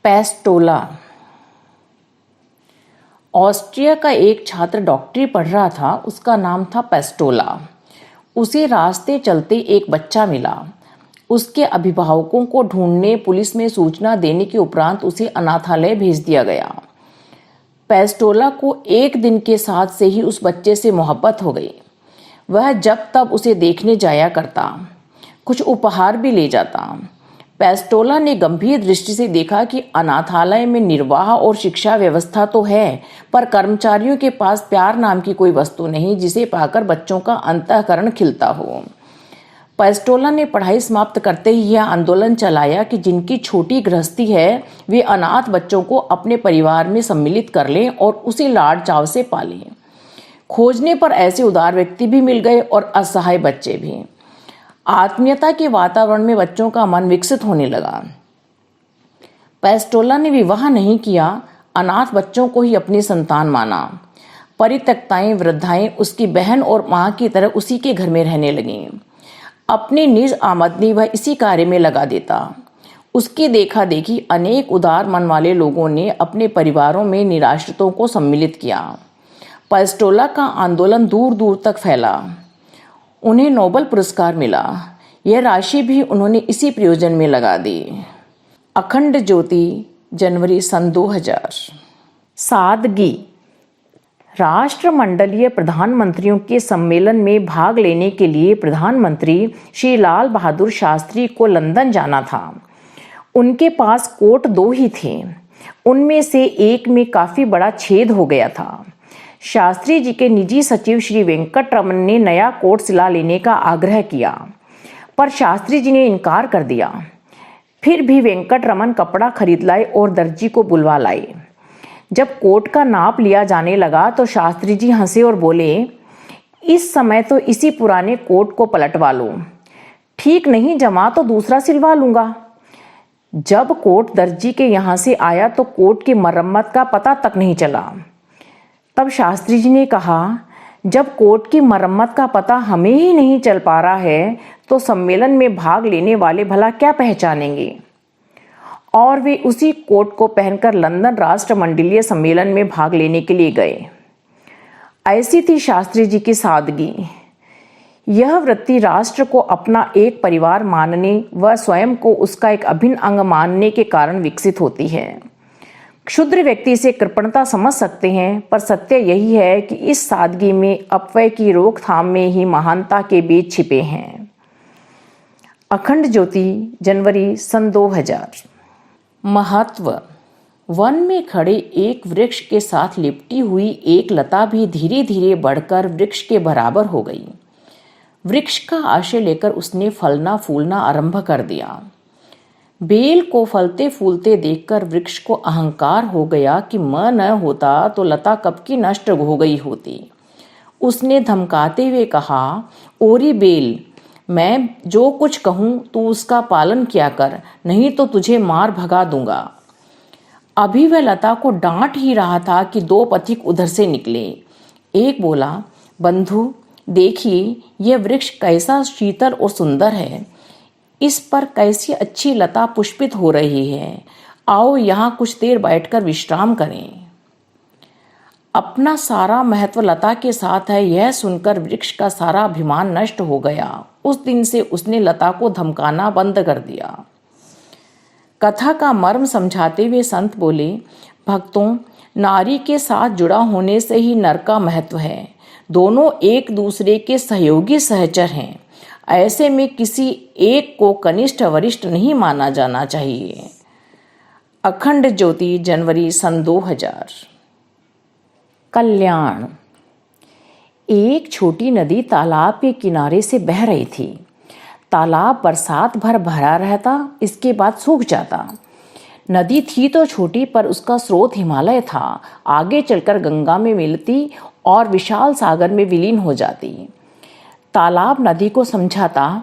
पेस्टोला। Austria का एक छात्र डॉक्टरी पढ़ रहा था। उसका नाम था पेस्टोला। उसे रास्ते चलते एक बच्चा मिला। उसके अभिभावकों को ढूंढने पुलिस में सूचना देने के उपरांत उसे अनाथालय भेज दिया गया। पेस्टोला को एक दिन के साथ से ही उस बच्चे से मोहब्बत हो गई। वह जब तब उसे देखने जाया करता, कुछ उपहार भी ले जाता। पेस्टोला ने गंभीर दृष्टि से देखा कि अनाथालय में निर्वाह और शिक्षा व्यवस्था तो है, पर कर्मचारियों के पास प्यार नाम की कोई वस्तु नहीं जिसे पाकर बच्चों का अंतःकरण खिलता हो। पेस्टोला ने पढ़ाई समाप्त करते ही यह आंदोलन चलाया कि जिनकी छोटी गृहस्थी है वे अनाथ बच्चों को अपने परिवार में सम्मिलित कर लें और उसे लाड चाव से पालें। खोजने पर ऐसे उदार व्यक्ति भी मिल गए और असहाय बच्चे भी। आत्मीयता के वातावरण में बच्चों का मन विकसित होने लगा। पेस्टोला ने विवाह नहीं किया, अनाथ बच्चों को ही अपनी संतान माना। परित्यक्ताएं वृद्धाएं उसकी बहन और मां की तरह उसी के घर में रहने लगीं। अपनी निज आमदनी वह इसी कार्य में लगा देता। उसकी देखा देखी अनेक उदार मन वाले लोगों ने अपने परिवारों में निराश्रितों को सम्मिलित किया। पेस्टोला का आंदोलन दूर दूर तक फैला। उन्हें नोबेल पुरस्कार मिला। यह राशि भी उन्होंने इसी प्रयोजन में लगा दी। अखंड ज्योति, जनवरी सन 2000। सादगी। राष्ट्रमंडलीय प्रधानमंत्रियों के सम्मेलन में भाग लेने के लिए प्रधानमंत्री श्री लाल बहादुर शास्त्री को लंदन जाना था। उनके पास कोट 2 ही थे। उनमें से एक में काफी बड़ा छेद हो गया था। शास्त्री जी के निजी सचिव श्री वेंकटरमन ने नया कोट सिला लेने का आग्रह किया, पर शास्त्री जी ने इनकार कर दिया। फिर भी वेंकटरमन कपड़ा खरीद लाए और दर्जी को बुलवा लाए। जब कोट का नाप लिया जाने लगा तो शास्त्री जी हंसे और बोले, इस समय तो इसी पुराने कोट को पलटवा लो, ठीक नहीं जमा तो दूसरा सिलवा लूंगा। जब कोट दर्जी के यहाँ से आया तो कोट की मरम्मत का पता तक नहीं चला। तब शास्त्री जी ने कहा, जब कोट की मरम्मत का पता हमें ही नहीं चल पा रहा है तो सम्मेलन में भाग लेने वाले भला क्या पहचानेंगे। और वे उसी कोट को पहनकर लंदन राष्ट्रमंडलीय सम्मेलन में भाग लेने के लिए गए। ऐसी थी शास्त्री जी की सादगी। यह वृत्ति राष्ट्र को अपना एक परिवार मानने व स्वयं को उसका एक अभिन्न अंग मानने के कारण विकसित होती है। क्षुद्र व्यक्ति से कृपणता समझ सकते हैं, पर सत्य यही है कि इस सादगी में अपव्यय की रोकथाम में ही महानता के बीज छिपे हैं। अखंड ज्योति, जनवरी सन 2000। महत्व। वन में खड़े एक वृक्ष के साथ लिपटी हुई एक लता भी धीरे धीरे बढ़कर वृक्ष के बराबर हो गई। वृक्ष का आशय लेकर उसने फलना फूलना आरंभ कर दिया। बेल को फलते फूलते देखकर वृक्ष को अहंकार हो गया कि मैं न होता तो लता कब की नष्ट हो गई होती। उसने धमकाते हुए कहा, ओरी बेल, मैं जो कुछ कहूँ तू उसका पालन किया कर, नहीं तो तुझे मार भगा दूंगा। अभी वह लता को डांट ही रहा था कि 2 पथिक उधर से निकले। एक बोला, बंधु देखिए यह वृक्ष कैसा शीतल और सुंदर है, इस पर कैसी अच्छी लता पुष्पित हो रही है, आओ यहाँ कुछ देर बैठकर विश्राम करें। अपना सारा महत्व लता के साथ है, यह सुनकर वृक्ष का सारा अभिमान नष्ट हो गया। उस दिन से उसने लता को धमकाना बंद कर दिया। कथा का मर्म समझाते हुए संत बोले, भक्तों, नारी के साथ जुड़ा होने से ही नर का महत्व है। दोनों एक दूसरे के सहयोगी सहचर हैं। ऐसे में किसी एक को कनिष्ठ वरिष्ठ नहीं माना जाना चाहिए। अखंड ज्योति, जनवरी सन 2000। कल्याण। एक छोटी नदी तालाब के किनारे से बह रही थी। तालाब बरसात भर भरा रहता, इसके बाद सूख जाता। नदी थी तो छोटी, पर उसका स्रोत हिमालय था। आगे चलकर गंगा में मिलती और विशाल सागर में विलीन हो जाती। तालाब नदी को समझाता,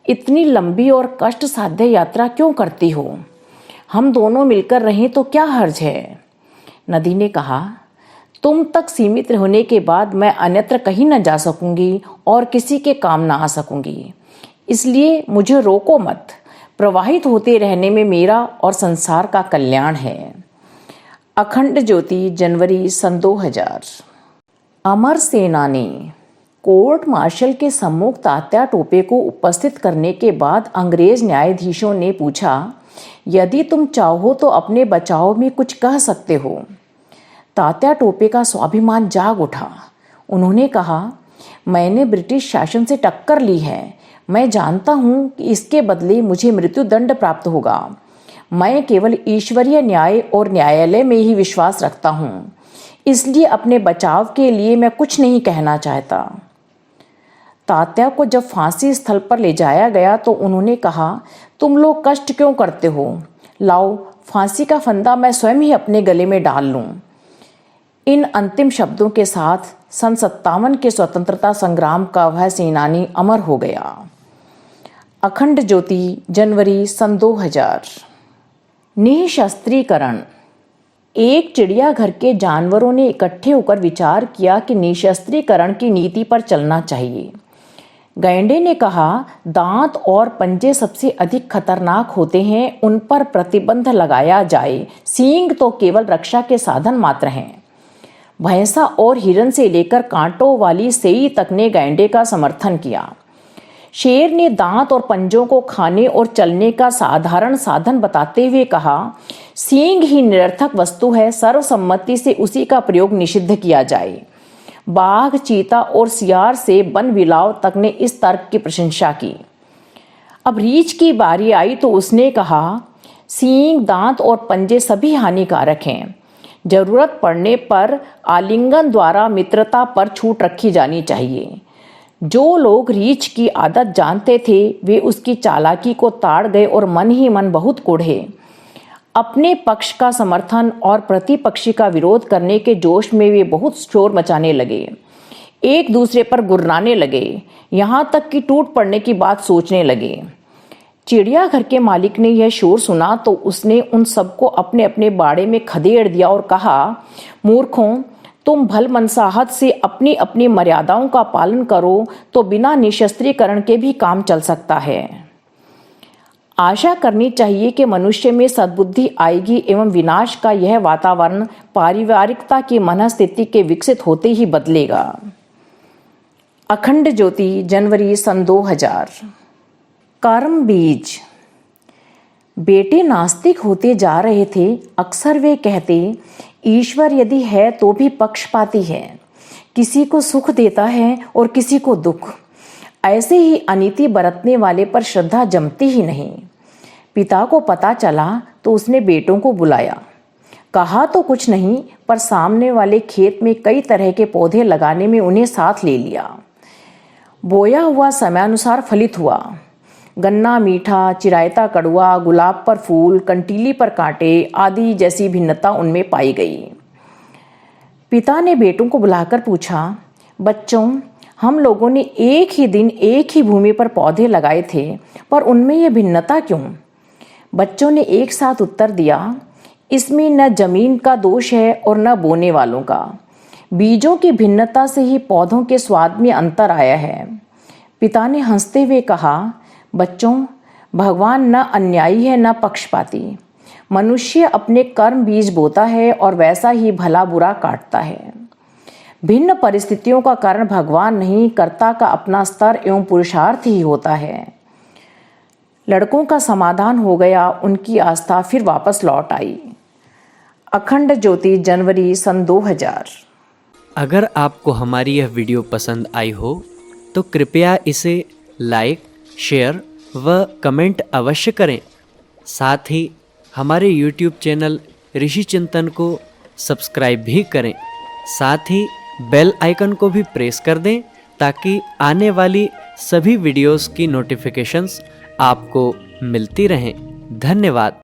इतनी लंबी और कष्ट साध्य यात्रा क्यों करती हो? हम दोनों मिलकर रहें तो क्या हर्ज है। नदी ने कहा, तुम तक सीमित होने के बाद मैं अन्यत्र कहीं न जा सकूंगी और किसी के काम न आ सकूंगी, इसलिए मुझे रोको मत। प्रवाहित होते रहने में मेरा और संसार का कल्याण है। अखंड ज्योति, जनवरी सन 2000। अमर सेना ने कोर्ट मार्शल के सम्मुख तात्या टोपे को उपस्थित करने के बाद अंग्रेज न्यायाधीशों ने पूछा, यदि तुम चाहो तो अपने बचाव में कुछ कह सकते हो। तात्या टोपे का स्वाभिमान जाग उठा। उन्होंने कहा, मैंने ब्रिटिश शासन से टक्कर ली है। मैं जानता हूँ कि इसके बदले मुझे मृत्युदंड प्राप्त होगा। मैं केवल ईश्वरीय न्याय और न्यायालय में ही विश्वास रखता हूँ, इसलिए अपने बचाव के लिए मैं कुछ नहीं कहना चाहता। तात्या को जब फांसी स्थल पर ले जाया गया तो उन्होंने कहा, तुम लोग कष्ट क्यों करते हो? लाओ, फांसी का फंदा मैं स्वयं ही अपने गले में डाल लूं। इन अंतिम शब्दों के साथ सन 57 के स्वतंत्रता संग्राम का वह सेनानी अमर हो गया। अखंड ज्योति, जनवरी सन 2000। निशस्त्रीकरण। एक चिड़ियाघर के जानवरों ने इकट्ठे होकर विचार किया कि निशस्त्रीकरण की नीति पर चलना चाहिए। गैंडे ने कहा, दांत और पंजे सबसे अधिक खतरनाक होते हैं, उन पर प्रतिबंध लगाया जाए। सींग तो केवल रक्षा के साधन मात्र हैं। भैंसा और हिरन से लेकर कांटों वाली सेई तक ने गैंडे का समर्थन किया। शेर ने दांत और पंजों को खाने और चलने का साधारण साधन बताते हुए कहा, सींग ही निरर्थक वस्तु है, सर्वसम्मति से उसी का प्रयोग निषिद्ध किया जाए। बाघ, चीता और सियार से वन बिलाव तक ने इस तर्क की प्रशंसा की। अब रीछ की बारी आई तो उसने कहा, सींग, दांत और पंजे सभी हानिकारक हैं। जरूरत पड़ने पर आलिंगन द्वारा मित्रता पर छूट रखी जानी चाहिए। जो लोग रीछ की आदत जानते थे वे उसकी चालाकी को ताड़ गए और मन ही मन बहुत कुढ़े। अपने पक्ष का समर्थन और प्रतिपक्षी का विरोध करने के जोश में वे बहुत शोर मचाने लगे, एक दूसरे पर गुर्राने लगे, यहाँ तक कि टूट पड़ने की बात सोचने लगे। चिड़ियाघर के मालिक ने यह शोर सुना तो उसने उन सबको अपने अपने बाड़े में खदेड़ दिया और कहा, मूर्खों, तुम भल मनसाहत से अपनी अपनी मर्यादाओं का पालन करो तो बिना निशस्त्रीकरण के भी काम चल सकता है। आशा करनी चाहिए कि मनुष्य में सद्बुद्धि आएगी एवं विनाश का यह वातावरण पारिवारिकता की मनस्थिति के विकसित होते ही बदलेगा। अखंड ज्योति, जनवरी सन 2000। कर्म बीज। बेटे नास्तिक होते जा रहे थे। अक्सर वे कहते, ईश्वर यदि है तो भी पक्षपाती है, किसी को सुख देता है और किसी को दुख। ऐसे ही अनीति बरतने वाले पर श्रद्धा जमती ही नहीं। पिता को पता चला तो उसने बेटों को बुलाया। कहा तो कुछ नहीं, पर सामने वाले खेत में कई तरह के पौधे लगाने में उन्हें साथ ले लिया। बोया हुआ समयानुसार फलित हुआ। गन्ना मीठा, चिरायता कड़वा, गुलाब पर फूल, कंटीली पर कांटे आदि जैसी भिन्नता उनमें पाई गई। पिता ने बेटों को बुलाकर पूछा, बच्चों, हम लोगों ने एक ही दिन एक ही भूमि पर पौधे लगाए थे, पर उनमें यह भिन्नता क्यों? बच्चों ने एक साथ उत्तर दिया, इसमें न जमीन का दोष है और न बोने वालों का। बीजों की भिन्नता से ही पौधों के स्वाद में अंतर आया है। पिता ने हंसते हुए कहा, बच्चों, भगवान न अन्यायी है न पक्षपाती। मनुष्य अपने कर्म बीज बोता है और वैसा ही भला बुरा काटता है। भिन्न परिस्थितियों का कारण भगवान नहीं, कर्ता का अपना स्तर एवं पुरुषार्थ ही होता है। लड़कों का समाधान हो गया, उनकी आस्था फिर वापस लौट आई। अखंड ज्योति, जनवरी सन 2000। अगर आपको हमारी यह वीडियो पसंद आई हो तो कृपया इसे लाइक, शेयर व कमेंट अवश्य करें। साथ ही हमारे YouTube चैनल ऋषि चिंतन को सब्सक्राइब भी करें। साथ ही बेल आइकन को भी प्रेस कर दें ताकि आने वाली सभी वीडियोस की नोटिफिकेशंस आपको मिलती रहें। धन्यवाद।